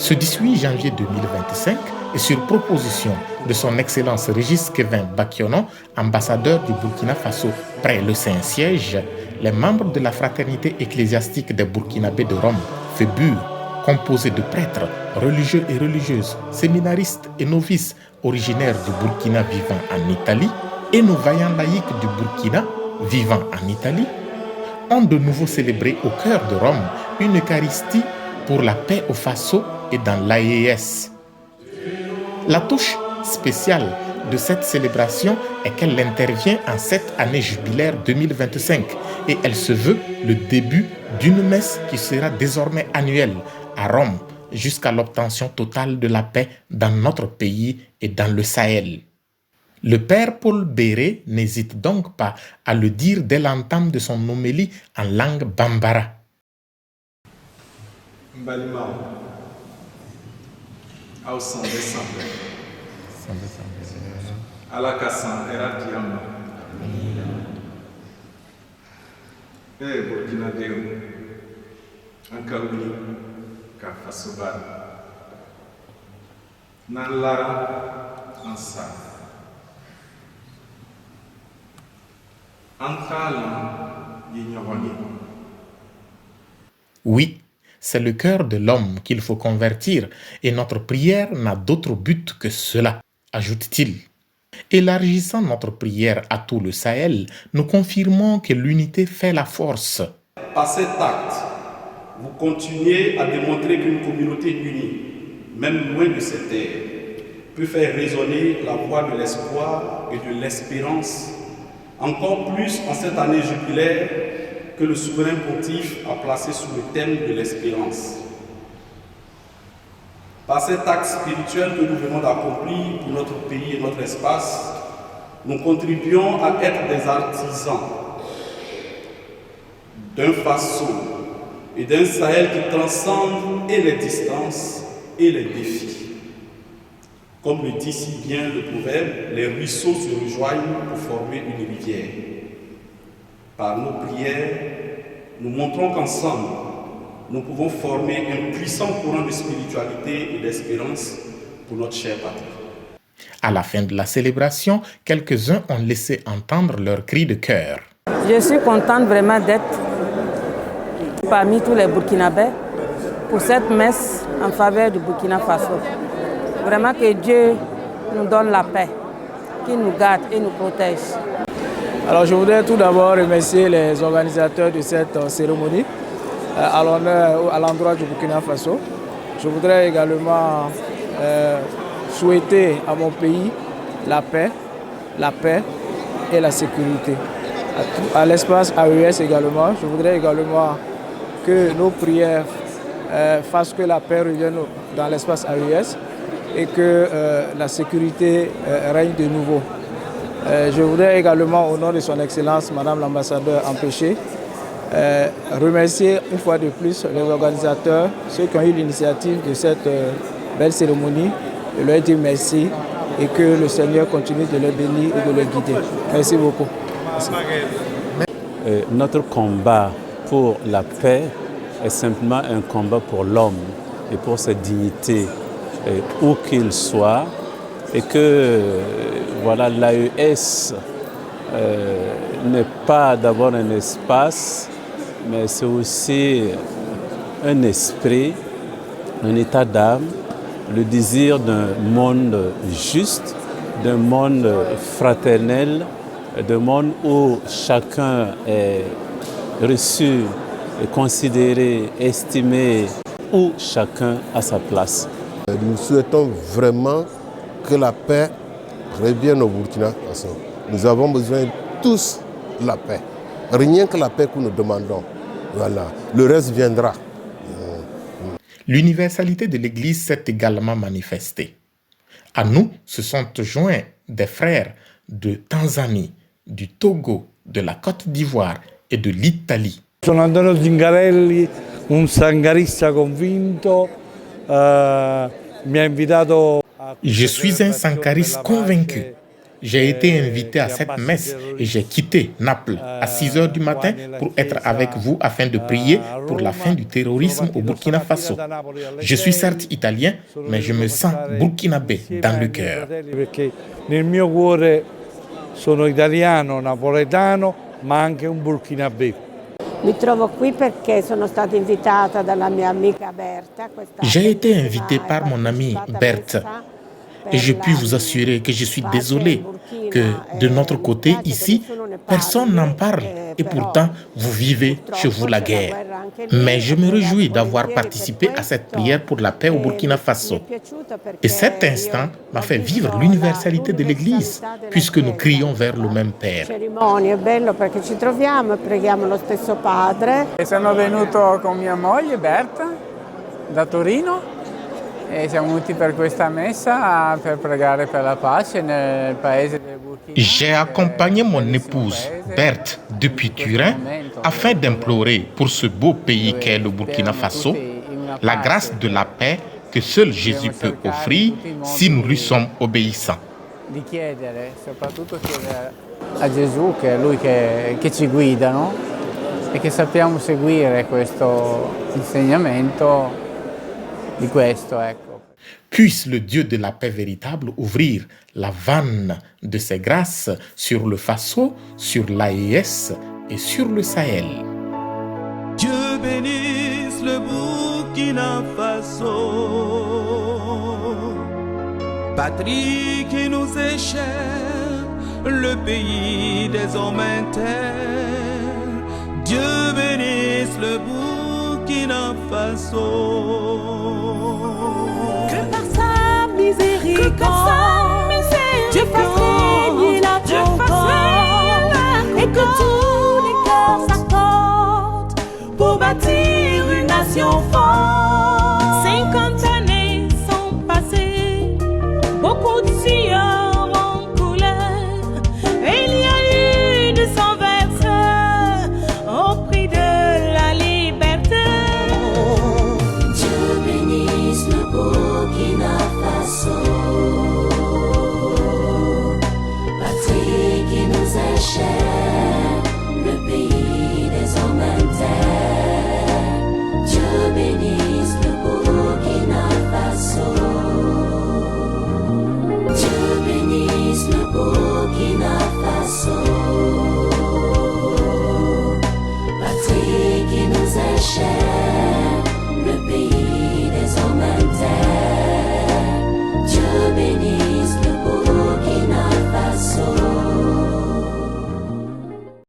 Ce 18 janvier 2025, et sur proposition de son Excellence Régis Kevin Bakiono, ambassadeur du Burkina Faso près le Saint-Siège, les membres de la Fraternité ecclésiastique des Burkinabés de Rome, FEBUR, composée de prêtres, religieux et religieuses, séminaristes et novices originaires du Burkina vivant en Italie, et nos vaillants laïcs du Burkina vivant en Italie, ont de nouveau célébré au cœur de Rome une Eucharistie pour la paix au Faso et dans l'AES. La touche spéciale de cette célébration est qu'elle intervient en cette année jubilaire 2025 et elle se veut le début d'une messe qui sera désormais annuelle à Rome jusqu'à l'obtention totale de la paix dans notre pays et dans le Sahel. Le père Paul Béré n'hésite donc pas à le dire dès l'entame de son homélie en langue bambara. Oui, c'est le cœur de l'homme qu'il faut convertir et notre prière n'a d'autre but que cela, ajoute-t-il. Élargissant notre prière à tout le Sahel, nous confirmons que l'unité fait la force. Par cet acte, vous continuez à démontrer qu'une communauté unie, même loin de cette terre, peut faire résonner la voix de l'espoir et de l'espérance, encore plus en cette année jubilaire que le souverain pontife a placé sous le thème de l'espérance. Par cet acte spirituel que nous venons d'accomplir pour notre pays et notre espace, nous contribuons à être des artisans d'un Faso et d'un Sahel qui transcende et les distances et les défis. Comme le dit si bien le proverbe, les ruisseaux se rejoignent pour former une rivière. Par nos prières, nous montrons qu'ensemble, nous pouvons former un puissant courant de spiritualité et d'espérance pour notre chère patrie. À la fin de la célébration, quelques-uns ont laissé entendre leurs cris de cœur. Je suis contente vraiment d'être parmi tous les Burkinabés pour cette messe en faveur du Burkina Faso. Vraiment que Dieu nous donne la paix, qu'il nous garde et nous protège. Alors je voudrais tout d'abord remercier les organisateurs de cette cérémonie à l'honneur, à l'endroit du Burkina Faso. Je voudrais également souhaiter à mon pays la paix et la sécurité. À l'espace AES également, je voudrais également que nos prières fassent que la paix revienne dans l'espace AES et que la sécurité règne de nouveau. Je voudrais également, au nom de son Excellence, Madame l'ambassadeur empêchée, remercier une fois de plus les organisateurs, ceux qui ont eu l'initiative de cette belle cérémonie, et leur dire merci et que le Seigneur continue de les bénir et de les guider. Merci beaucoup. Merci. Notre combat pour la paix est simplement un combat pour l'homme et pour sa dignité, où qu'il soit, et que voilà, l'AES n'est pas d'abord un espace, mais c'est aussi un esprit, un état d'âme, le désir d'un monde juste, d'un monde fraternel, d'un monde où chacun est reçu, considéré, estimé, où chacun a sa place. Nous souhaitons vraiment que la paix revienne au Burkina Faso. Nous avons besoin tous de la paix. Rien que la paix que nous demandons. Voilà. Le reste viendra. L'universalité de l'Église s'est également manifestée. À nous se sont joints des frères de Tanzanie, du Togo, de la Côte d'Ivoire et de l'Italie. Sono Antonio Zingarelli, un sangarista convinto. Je suis un sankariste convaincu. J'ai été invité à cette messe et j'ai quitté Naples à 6 heures du matin pour être avec vous afin de prier pour la fin du terrorisme au Burkina Faso. Je suis certes italien, mais je me sens burkinabé dans le cœur. Nel mio cuore sono italiano, napoletano, ma anche un burkinabé. Mi trovo qui perché sono stata invitata dalla mia amica Berta. J'ai été invité par mon amie Berthe. Et je puis vous assurer que je suis désolé que de notre côté ici, personne n'en parle et pourtant vous vivez chez vous la guerre. Mais je me réjouis d'avoir participé à cette prière pour la paix au Burkina Faso. Et cet instant m'a fait vivre l'universalité de l'Église puisque nous crions vers le même Père. È bello perché ci troviamo e preghiamo lo stesso Padre. Sono venuto con mia moglie Berta da Torino. E siamo venuti per questa messa per pregare per la pace nel paese del Burkina. J'ai accompagné mon épouse Berthe depuis Turin afin d'implorer pour ce beau pays qu'est le Burkina Faso la grâce de la paix que seul Jésus peut offrir si nous lui sommes obéissants. Di chiedere, soprattutto chiedere a Gesù che è Lui che ci guida, no? E che sappiamo seguire questo insegnamento. Puisse le Dieu de la paix véritable ouvrir la vanne de ses grâces sur le Faso, sur l'AES et sur le Sahel. Dieu bénisse le Burkina Faso, patrie qui nous est chère, le pays des hommes inter. Dieu bénisse le Burkina Faso. Dieu fasse régner la concorde et que tous les corps s'accordent pour bâtir une nation forte.